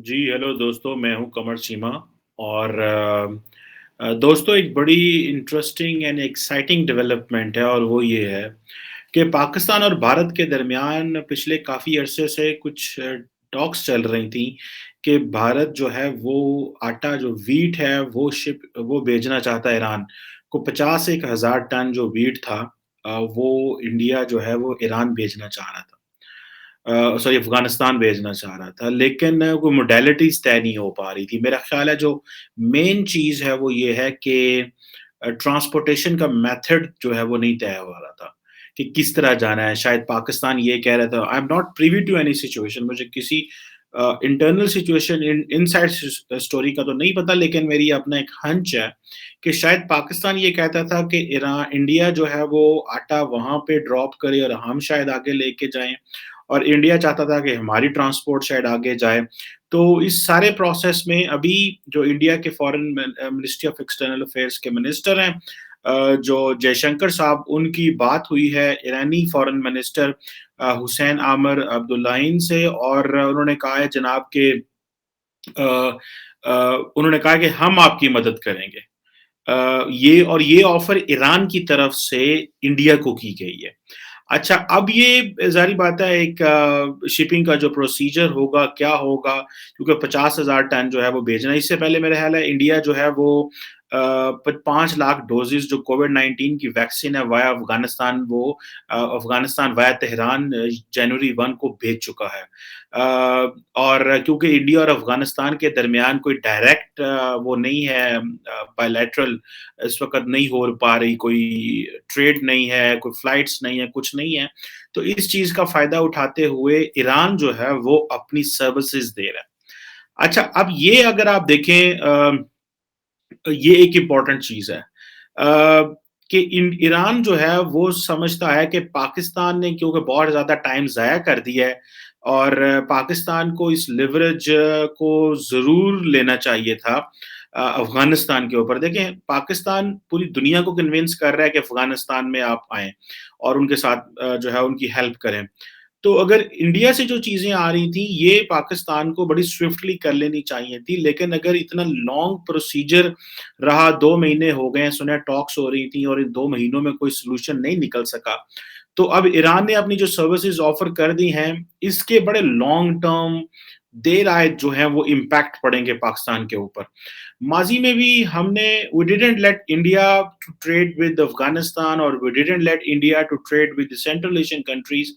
जी, hello दोस्तों, मैं हूँ कमर चीमा और दोस्तों एक बड़ी इंटरेस्टिंग एंड एक्साइटिंग डेवलपमेंट है और वो ये है कि पाकिस्तान और भारत के दरमियान पिछले काफ़ी अरसे से कुछ टॉक्स चल रही थी कि भारत जो है वो आटा जो व्हीट है वो भेजना चाहता है ईरान को 50 एक हज़ार टन जो व्हीट था वो इंडिया जो है वो ईरान भेजना चाह रहा था। सॉरी अफ़गानिस्तान भेजना चाह रहा था, लेकिन वो मोडालिटीज़ तय नहीं हो पा रही थी। मेरा ख़्याल है जो मेन चीज़ है वो ये है कि ट्रांसपोर्टेशन का मेथड जो है वो नहीं तय हो रहा था, कि किस तरह जाना है। शायद पाकिस्तान ये कह रहा था, I am not privy to any situation, मुझे किसी इंटरनल सिचुएशन इनसाइड स्टोरी का तो नहीं पता, लेकिन मेरी अपना एक हंच है कि शायद पाकिस्तान ये कहता था कि इंडिया जो है वो आटा वहाँ पे ड्रॉप करे और हम शायद आगे लेके जाएँ। और इंडिया चाहता था कि हमारी ट्रांसपोर्ट शायद आगे जाए। तो इस सारे प्रोसेस में अभी जो इंडिया के मिनिस्ट्री ऑफ एक्सटर्नल अफेयर्स के मिनिस्टर हैं, जो जयशंकर साहब, उनकी बात हुई है ईरानी फॉरेन मिनिस्टर हुसैन आमर अब्दुल्लाहिन से, और उन्होंने कहा है जनाब के उन्होंने कहा कि हम आपकी मदद करेंगे। ये ऑफ़र ईरान की तरफ से इंडिया को की गई है। अच्छा, अब ये ज़ाहिर-सी बात है, एक शिपिंग का जो प्रोसीजर होगा, क्या होगा? क्योंकि 50,000 टन जो है वो भेजना है। इससे पहले मेरा ख़्याल है इंडिया जो है वो अ, प 5 लाख डोज़ेज़ जो कोविड-19 की वैक्सीन है वाया अफ़गानिस्तान, वो अफ़गानिस्तान वाया तेहरान जनवरी 1 को भेज चुका है। और क्योंकि इंडिया और अफ़गानिस्तान के दरमियान कोई डायरेक्ट वो नहीं है, बायलैटरल इस वक़्त नहीं हो पा रही, कोई ट्रेड नहीं है, कोई फ्लाइट्स नहीं है, कुछ नहीं है। तो इस चीज़ का फ़ायदा उठाते हुए ईरान जो है वो अपनी सर्विसेज़ दे रहा है। अच्छा, अब ये अगर आप देखें, ये एक इम्पोर्टेंट चीज़ है कि इन ईरान जो है वो समझता है कि पाकिस्तान ने क्योंकि बहुत ज़्यादा टाइम ज़ाया कर दिया है, और पाकिस्तान को इस लिवरेज को ज़रूर लेना चाहिए था अफ़गानिस्तान के ऊपर। देखें, पाकिस्तान पूरी दुनिया को कन्विंस कर रहा है कि अफ़गानिस्तान में आप आएँ और उनके साथ जो है उनकी हेल्प करें। तो अगर इंडिया से जो चीज़ें आ रही थी, ये पाकिस्तान को बड़ी स्विफ्टली कर लेनी चाहिए थी, लेकिन अगर इतना लॉन्ग प्रोसीजर रहा, 2 महीने हो गए हैं, सुना टॉक्स हो रही थी और इन 2 महीनों में कोई सॉल्यूशन नहीं निकल सका। तो अब ईरान ने अपनी जो सर्विसेज़ ऑफ़र कर दी हैं, इसके बड़े लॉन्ग टर्म देर आए जो हैं वो इम्पैक्ट पड़ेंगे पाकिस्तान के ऊपर। माज़ी में भी हमने we didn't let India to trade with Afghanistan, और we didn't let India to trade with the central Asian countries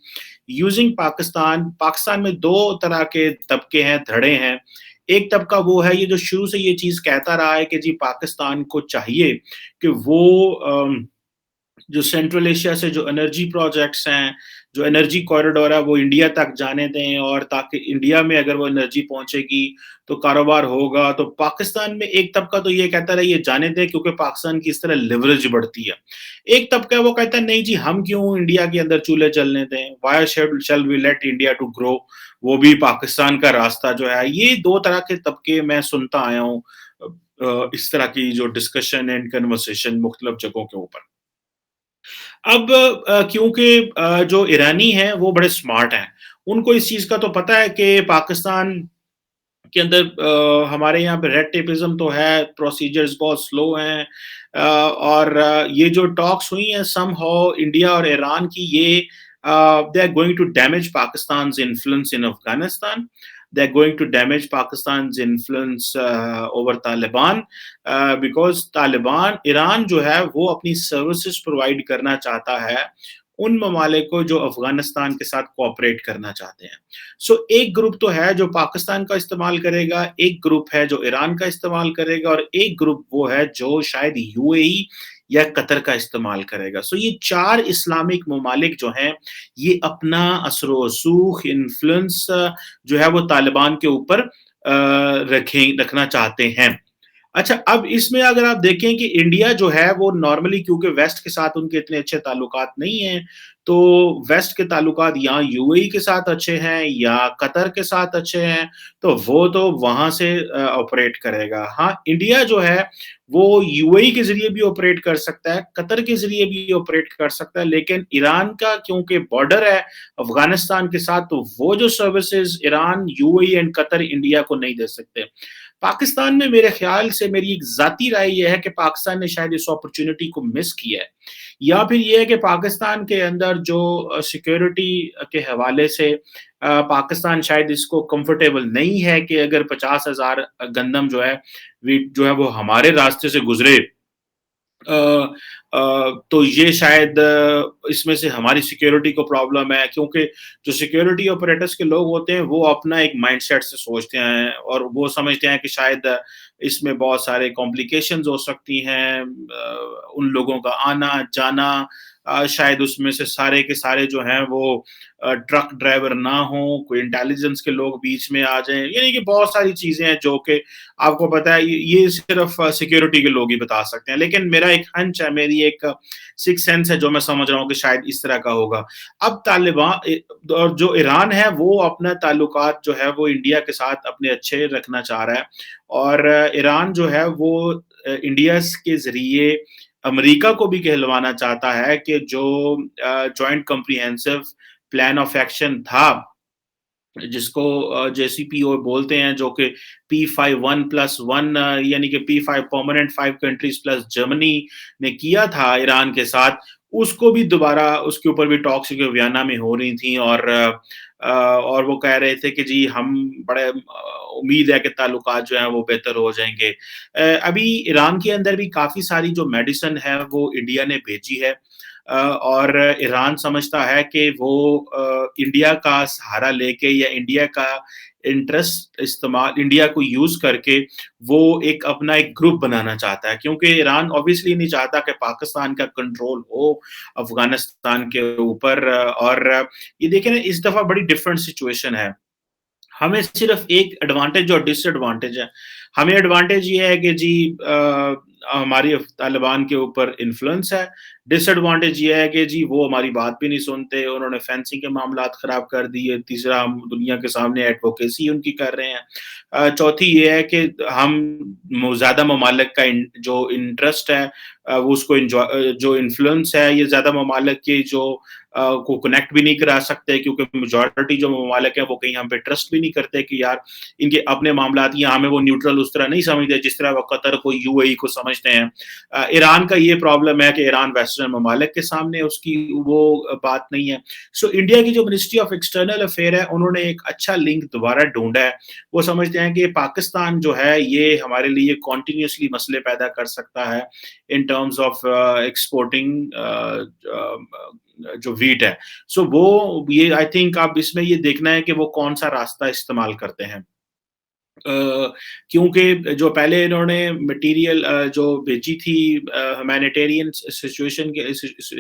using Pakistan. Pakistan में 2 तरह के तबके हैं, धड़े हैं। एक तबका वो है, ये जो शुरू से ये चीज़ कहता रहा है कि जी पाकिस्तान को चाहिए कि वो जो सेंट्रल एशिया से जो एनर्जी प्रोजेक्ट्स हैं, जो एनर्जी कॉरिडोर है, वो इंडिया तक जाने दें, और ताकि इंडिया में अगर वो एनर्जी पहुँचेगी, तो कारोबार होगा। तो पाकिस्तान में एक तबका तो ये कहता रहा ये जाने दें, क्योंकि पाकिस्तान की इस तरह लिवरेज बढ़ती है। एक तबका है वो कहता है नहीं जी, हम क्यों इंडिया के अंदर चूल्हे जलने दें, why shall we let India to grow, वो भी पाकिस्तान का रास्ता जो है। ये 2 तरह के तबके मैं सुनता आया हूँ, इस तरह की जो डिस्कशन एंड कन्वर्सेशन मुख्तलिफ जगहों के ऊपर। अब क्योंकि जो ईरानी हैं वो बड़े स्मार्ट हैं, उनको इस चीज़ का तो पता है कि पाकिस्तान के अंदर हमारे यहाँ पे रेड टेपिज़्म तो है, प्रोसीजर्स बहुत स्लो हैं, और ये जो टॉक्स हुई हैं समहाउ इंडिया और ईरान की, ये they are going to damage Pakistan's influence in Afghanistan, they are going to damage Pakistan's influence over Taliban, because Taliban Iran जो है वो अपनी सर्विसेज़ प्रोवाइड करना चाहता है उन ममालिक को जो अफ़गानिस्तान के साथ कोऑपरेट करना चाहते हैं। सो एक ग्रुप तो है जो पाकिस्तान का इस्तेमाल करेगा, एक ग्रुप है जो ईरान का इस्तेमाल करेगा, और एक ग्रुप वो है जो शायद यूएई या कतर का इस्तेमाल करेगा। सो ये 4 इस्लामिक ममालिक जो हैं, ये अपना असर-ओ-रसूख, इन्फ्लुएंस जो है वो तालिबान के ऊपर रखना चाहते हैं। अच्छा, अब इसमें अगर आप देखें कि इंडिया जो है वो नॉर्मली, क्योंकि वेस्ट के साथ उनके इतने अच्छे ताल्लुकात नहीं हैं, तो वेस्ट के ताल्लुकात या यूएई के साथ अच्छे हैं या कतर के साथ अच्छे हैं, तो वो तो वहाँ से ऑपरेट करेगा। हाँ, इंडिया जो है वो यूएई के ज़रिए भी ऑपरेट कर सकता है, कतर के ज़रिए भी ऑपरेट कर सकता है, लेकिन ईरान का क्योंकि बॉर्डर है अफ़गानिस्तान के साथ, तो वो जो services Iran, UAE and Qatar India को नहीं दे सकते। पाकिस्तान में मेरे ख़्याल से मेरी एक ज़ाती राय ये है कि पाकिस्तान ने शायद इस अपॉर्च्युनिटी को मिस किया है। या फिर ये है कि पाकिस्तान के अंदर जो सिक्योरिटी के हवाले से पाकिस्तान शायद इसको कंफर्टेबल नहीं है कि अगर 50,000 गंदम जो है वीट जो है वो हमारे रास्ते से गुज़रे अ तो ये शायद इसमें से हमारी सिक्योरिटी को प्रॉब्लम है क्योंकि जो सिक्योरिटी ऑपरेटर्स के लोग होते हैं वो अपना एक माइंडसेट से सोचते हैं और वो समझते हैं कि शायद इसमें बहुत सारे कॉम्प्लिकेशंस हो सकती हैं उन लोगों का आना-जाना शायद उसमें से सारे के सारे जो हैं वो ट्रक ड्राइवर ना हों, कोई इंटेलिजेंस के लोग बीच में आ जाएँ, यानी कि बहुत सारी चीज़ें हैं जो कि आपको पता है ये सिर्फ सिक्योरिटी के लोग ही बता सकते हैं। लेकिन मेरा एक हंच है, मेरी एक सिक्स्थ सेंस है जो मैं समझ रहा हूँ कि शायद इस तरह का होगा। अब और जो ईरान है वो अपना ताल्लुकात जो है वो इंडिया के साथ अपने अच्छे रखना चाह रहा है और ईरान जो है वो इंडिया के ज़रिए अमेरिका को भी कहलवाना चाहता है कि जो joint comprehensive plan of action था जिसको जेसीपीओ बोलते हैं जो कि P5 1+1 यानी कि P5 permanent 5 countries plus Germany ने किया था ईरान के साथ, उसको भी दोबारा उसके ऊपर भी टॉक्स वियना में हो रही थी और वो कह रहे थे कि जी हम बड़े उम्मीद है कि ताल्लुकात जो हैं वो बेहतर हो जाएँगे। अभी ईरान के अंदर भी काफ़ी सारी जो मेडिसिन है वो इंडिया ने भेजी है। और ईरान समझता है कि वो इंडिया का सहारा लेके या इंडिया का इंटरेस्ट इस्तेमाल इंडिया को यूज़ करके वो एक अपना एक ग्रुप बनाना चाहता है क्योंकि ईरान ऑब्वियसली नहीं चाहता कि पाकिस्तान का कंट्रोल हो अफ़गानिस्तान के ऊपर और ये देखिए ना इस दफ़ा बड़ी डिफरेंट सिचुएशन है। हमें सिर्फ एक एडवांटेज और डिसएडवांटेज है। हमें एडवांटेज ये है कि जी हमारी तालिबान के ऊपर इन्फ्लुएंस है। डिसएडवांटेज ये है कि जी वो हमारी बात भी नहीं सुनते, उन्होंने फेंसिंग के मामलात खराब कर दिए, तीसरा हम दुनिया के सामने एडवोकेसी उनकी कर रहे हैं। चौथी ये है कि हम ज़्यादा ममालिक का जो इंटरेस्ट है वो उसको जो इन्फ्लुएंस है ये ज़्यादा ममालिक के जो को कनेक्ट भी नहीं करा सकते क्योंकि मेजॉरिटी जो ममालिक है वो कहीं हम पे ट्रस्ट भी नहीं करते कि यार इनके अपने मामलात या हमें वो न्यूट्रल उस तरह नहीं समझते जिस तरह वो कतर को यूएई को समझते हैं। ईरान का ये प्रॉब्लम है कि ईरान वेस्टर्न ममालिक के सामने उसकी वो बात नहीं है। सो इंडिया की जो मिनिस्ट्री ऑफ एक्सटर्नल अफेयर है उन्होंने एक अच्छा लिंक दोबारा ढूँढा है। वो समझते हैं कि पाकिस्तान जो है ये हमारे लिए कंटिन्यूअसली मसले पैदा कर सकता है इन टर्म्स ऑफ एक्सपोर्टिंग जो व्हीट है। सो वो ये आई थिंक आप इसमें ये देखना है कि वो कौन-सा रास्ता इस्तेमाल करते हैं। क्योंकि जो पहले इन्होंने मटीरियल जो भेजी थी ह्यूमैनिटेरियन सिचुएशन के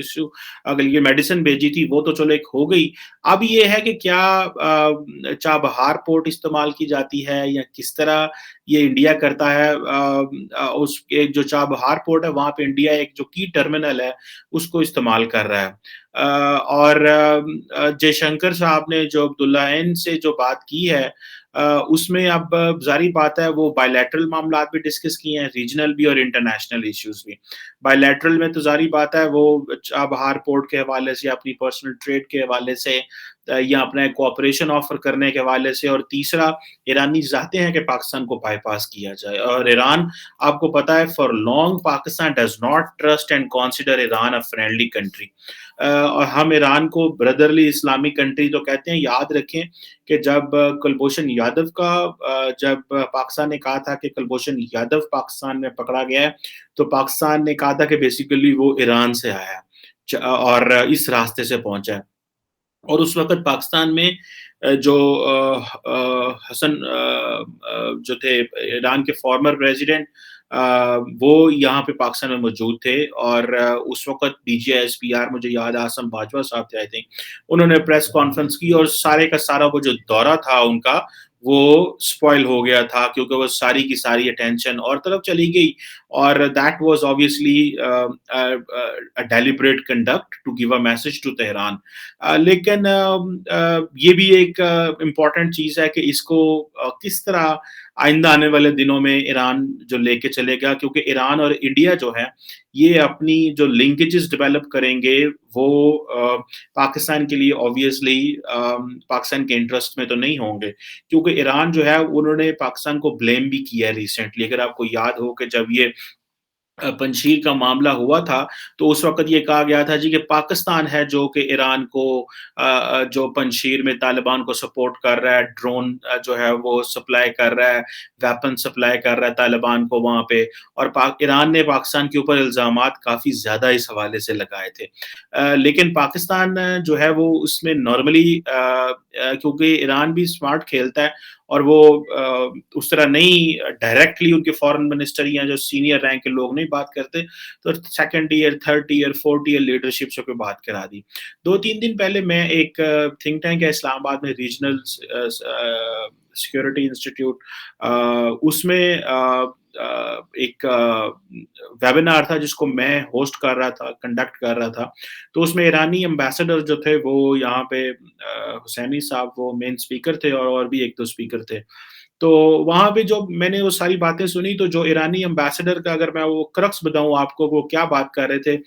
इश्यू अगर ये मेडिसिन भेजी थी वो तो चलो एक हो गई। अब ये है कि क्या चाबहार पोर्ट इस्तेमाल की जाती है या किस तरह ये इंडिया करता है उस एक जो चाबहार पोर्ट है वहाँ पे इंडिया एक जो की टर्मिनल है उसको इस्तेमाल कर रहा है। और जयशंकर साहब ने जो अब्दुल्लाहिन से जो बात की है उसमें अब ज़ाहिर बात है वो बायलैटरल मामलात भी डिस्कस किए हैं, रीजनल भी और इंटरनेशनल इश्यूज़ भी। बायलैटरल में तो ज़ाहिर बात है वो चाबहार पोर्ट के हवाले से, अपनी पर्सनल ट्रेड के हवाले से या अपना एक कोऑपरेशन ऑफ़र करने के हवाले से और तीसरा ईरानी चाहते हैं कि पाकिस्तान को बायपास किया जाए और ईरान आपको पता है for long Pakistan does not trust and consider Iran a friendly country. और हम ईरान को ब्रदरली इस्लामिक कंट्री तो कहते हैं, याद रखें कि जब कुलभूषण यादव का जब पाकिस्तान ने कहा था कि कुलभूषण यादव पाकिस्तान में पकड़ा गया है, तो पाकिस्तान ने कहा था कि बेसिकली वो ईरान से आया है और इस रास्ते से पहुँचा है। और उस वक़्त पाकिस्तान में जो हसन जो थे ईरान के फॉर्मर प्रेज़िडेंट वो यहाँ पे पाकिस्तान में मौजूद थे और उस वक़्त डीजीएसपीआर मुझे याद है आसिम बाजवा साहब थे आई थिंक। उन्होंने प्रेस कॉन्फ्रेंस की और सारे का सारा वो जो दौरा था उनका, वो स्पॉइल हो गया था क्योंकि वो सारी की सारी अटेंशन और तरफ चली गई और that was obviously a deliberate conduct to give a message to Tehran. लेकिन ये भी एक इम्पोर्टेंट चीज़ है कि इसको किस तरह आइंदा आने वाले दिनों में ईरान जो लेके चलेगा, क्योंकि ईरान और इंडिया जो है, ये अपनी जो लिंकेजेस डेवलप करेंगे, वो पाकिस्तान के लिए ऑब्वियसली पाकिस्तान के इंटरेस्ट में तो नहीं होंगे, क्योंकि ईरान जो है, उन्होंने पाकिस्तान को ब्लेम भी किया है रिसेंटली। अगर आपको याद हो कि जब ये पंजशीर का मामला हुआ था, तो उस वक़्त ये कहा गया था जी कि पाकिस्तान है जो कि ईरान को जो पंजशीर में तालिबान को सपोर्ट कर रहा है, ड्रोन जो है वो सप्लाई कर रहा है, वेपन सप्लाई कर रहा है तालिबान को वहाँ पे, और पाक ईरान ने पाकिस्तान के ऊपर इल्ज़ामात काफ़ी ज़्यादा इस हवाले से लगाए थे। लेकिन पाकिस्तान जो है वो उसमें नॉर्मली क्योंकि ईरान भी स्मार्ट खेलता है, और वो उस तरह नहीं डायरेक्टली उनके फॉरेन मिनिस्टर या जो सीनियर रैंक के लोग नहीं बात करते, तो second year, third year, fourth year leadership से कोई बात करा दी। 2-3 दिन पहले मैं एक थिंक टैंक है इस्लामाबाद में, रीजनल सिक्योरिटी इंस्टीट्यूट, उसमें एक वेबिनार था जिसको मैं होस्ट कर रहा था, कंडक्ट कर रहा था। तो उसमें ईरानी एम्बेसडर जो थे वो यहाँ पे हुसैनी साहब वो मेन स्पीकर थे, और भी 1-2 स्पीकर थे। तो वहाँ पे जो मैंने वो सारी बातें सुनी, तो जो ईरानी एम्बेसडर का अगर मैं वो क्रक्स बताऊँ आपको, वो क्या बात कर रहे थे,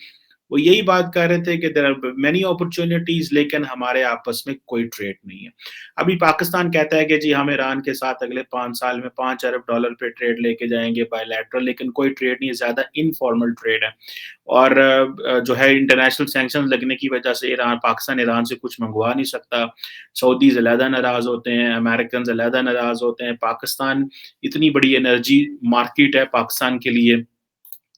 वो यही बात कर रहे थे कि देयर आर मेनी अपॉर्च्युनिटीज़, लेकिन हमारे आपस में कोई ट्रेड नहीं है। अभी पाकिस्तान कहता है कि जी हम ईरान के साथ अगले 5 साल में $5 अरब पे ट्रेड लेके जाएँगे बायलैटरल, लेकिन कोई ट्रेड नहीं है, ज़्यादा इनफॉर्मल ट्रेड है। और जो है इंटरनेशनल सैंक्शंस लगने की वजह से पाकिस्तान ईरान से कुछ मँगवा नहीं सकता। सऊदीज़ अलहदा नाराज़ होते हैं, अमेरिकन्स अलहदा नाराज़ होते हैं। पाकिस्तान इतनी बड़ी एनर्जी मार्केट है पाकिस्तान के लिए,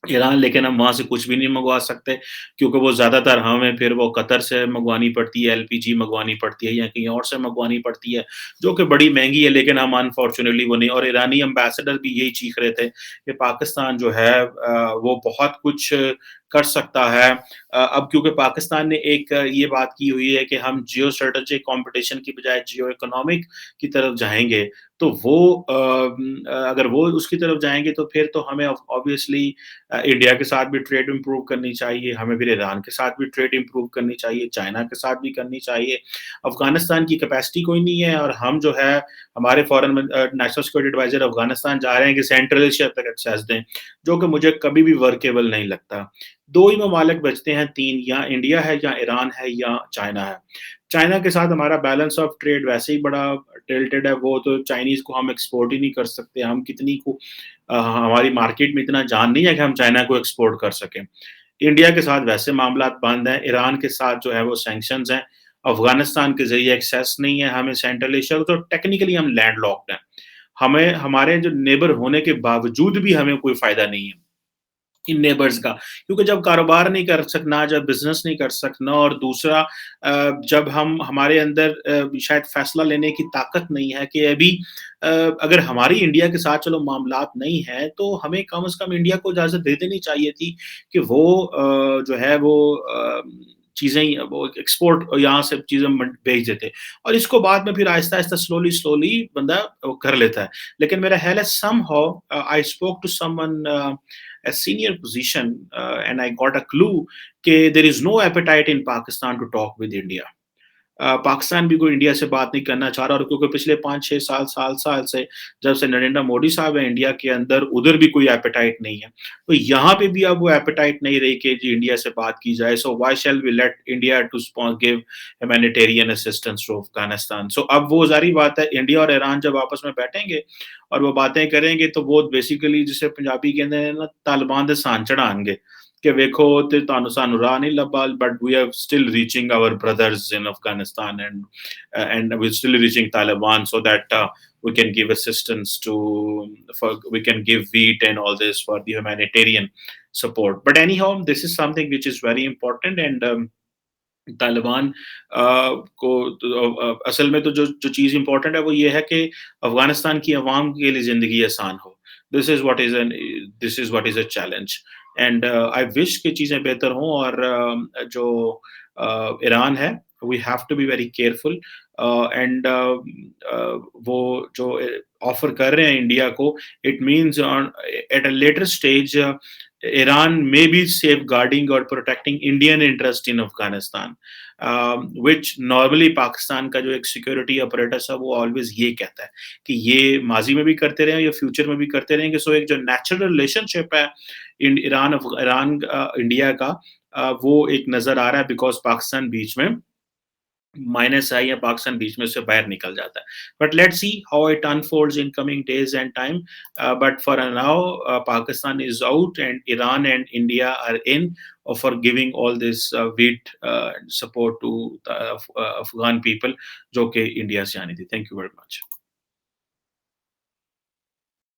ईरान, लेकिन हम वहाँ से कुछ भी नहीं मँगवा सकते, क्योंकि वो ज़्यादातर हमें फिर वो कतर से मँगवानी पड़ती है, एलपीजी मँगवानी पड़ती है या कहीं और से मँगवानी पड़ती है, जो कि बड़ी महँगी है, लेकिन हम अनफॉर्च्युनेटली वो नहीं। और ईरानी एम्बेसडर भी यही चीख रहे थे कि पाकिस्तान जो है वो बहुत कुछ कर सकता है। अब क्योंकि पाकिस्तान ने एक ये बात की हुई है कि हम जियो स्ट्रैटेजिक कॉम्पिटिशन की बजाय जियो इकोनॉमिक की तरफ जाएँगे, तो वो अगर वो उसकी तरफ जाएँगे, तो फिर तो हमें ऑब्वियसली इंडिया के साथ भी ट्रेड इम्प्रूव करनी चाहिए, हमें फिर ईरान के साथ भी ट्रेड इम्प्रूव करनी चाहिए, चाइना के साथ भी करनी चाहिए। अफ़गानिस्तान की कैपेसिटी कोई नहीं है, और हम जो है हमारे नेशनल सिक्योरिटी एडवाइज़र अफ़गानिस्तान जा रहे हैं कि सेंट्रल एशिया तक एक्सेस दें, जो कि मुझे कभी भी वर्केबल नहीं लगता। 2 ही ममालिक बचते हैं, 3, या इंडिया है, या ईरान है, या चाइना है। चाइना के साथ हमारा बैलेंस ऑफ ट्रेड वैसे ही बड़ा टिल्टेड है, वो तो चाइनीज़ को हम एक्सपोर्ट ही नहीं कर सकते, हम कितनी को हमारी मार्केट में इतना जान नहीं है कि हम चाइना को एक्सपोर्ट कर सकें। इंडिया के साथ वैसे मामलात बंद हैं, ईरान के साथ जो है वो सैंक्शंस हैं, अफ़गानिस्तान के ज़रिए एक्सेस नहीं है, हमें सेंट्रल एशिया तो टेक्निकली हम लैंडलॉक्ड हैं। हमें हमारे जो नेबर होने के बावजूद भी हमें कोई फ़ायदा नहीं है। इन नेबर्स का, क्योंकि जब कारोबार नहीं कर सकना, जब बिज़नेस नहीं कर सकना, और दूसरा जब हम हमारे अंदर शायद फ़ैसला लेने की ताकत नहीं है कि अभी अगर हमारी इंडिया के साथ चलो मामलात नहीं हैं, तो हमें कम से कम इंडिया को इजाज़त दे देनी चाहिए थी कि वो जो है वो चीज़ें वो एक्सपोर्ट यहाँ से चीज़ें भेज देते, और इसको बाद में फिर आहिस्ता-आहिस्ता स्लोली बंदा वो कर लेता है। लेकिन मेरा ख़्याल है somehow I spoke to someone a senior position and I got a clue that there is no appetite in Pakistan to talk with India. Pakistan भी कोई इंडिया से बात नहीं करना चाह रहा, और क्योंकि पिछले 5-6 साल से जब से नरेंद्र मोदी साहब हैं इंडिया के अंदर, उधर भी कोई एपेटाइट नहीं है। तो यहाँ पे भी अब वो एपेटाइट नहीं रही कि जी इंडिया से बात की जाए। So why shall we let India to give humanitarian assistance to Afghanistan. सो अब वो ज़ाहिर बात है, इंडिया और ईरान जब आपस में बैठेंगे और वो बातें करेंगे, तो वो बेसिकली जिसे पंजाबी कहते हैं ना, तालिबान दे सान चढ़ाणगे कि वेखो ते तुहानू सानू राह नहीं लब्भा, but we are still reaching our brothers in Afghanistan and we're still reaching Taliban, so that we can give assistance to we can give wheat and all this for the humanitarian support. But anyhow, this is something which is very important, and Taliban को असल में तो जो जो चीज़ important है वो ये है कि अफ़गानिस्तान की अवाम के लिए ज़िंदगी आसान हो। This is what is an this is what is a challenge, and I wish कि चीज़ें बेहतर हों, और जो ईरान है, we have to be very careful. And वो जो ऑफर कर रहे हैं इंडिया को, it means on at a later stage Iran may be safeguarding or protecting Indian interest in Afghanistan, which normally Pakistan का जो एक सिक्योरिटी अपरेटस है वो ऑलवेज ये कहता है कि ये माजी में भी करते रहे, ये फ्यूचर में भी करते रहेंगे। सो एक जो नेचुरल रिलेशनशिप है ईरान इंडिया का, वो एक नजर आ रहा है, बिकॉज पाकिस्तान बीच में माइनस है या पाकिस्तान बीच में से बाहर निकल जाता है। But let's see how it unfolds in coming days and time. But for now Pakistan is out and Iran and India are in for giving all this wheat support to Afghan people जो कि India से आनी थी। Thank you very much.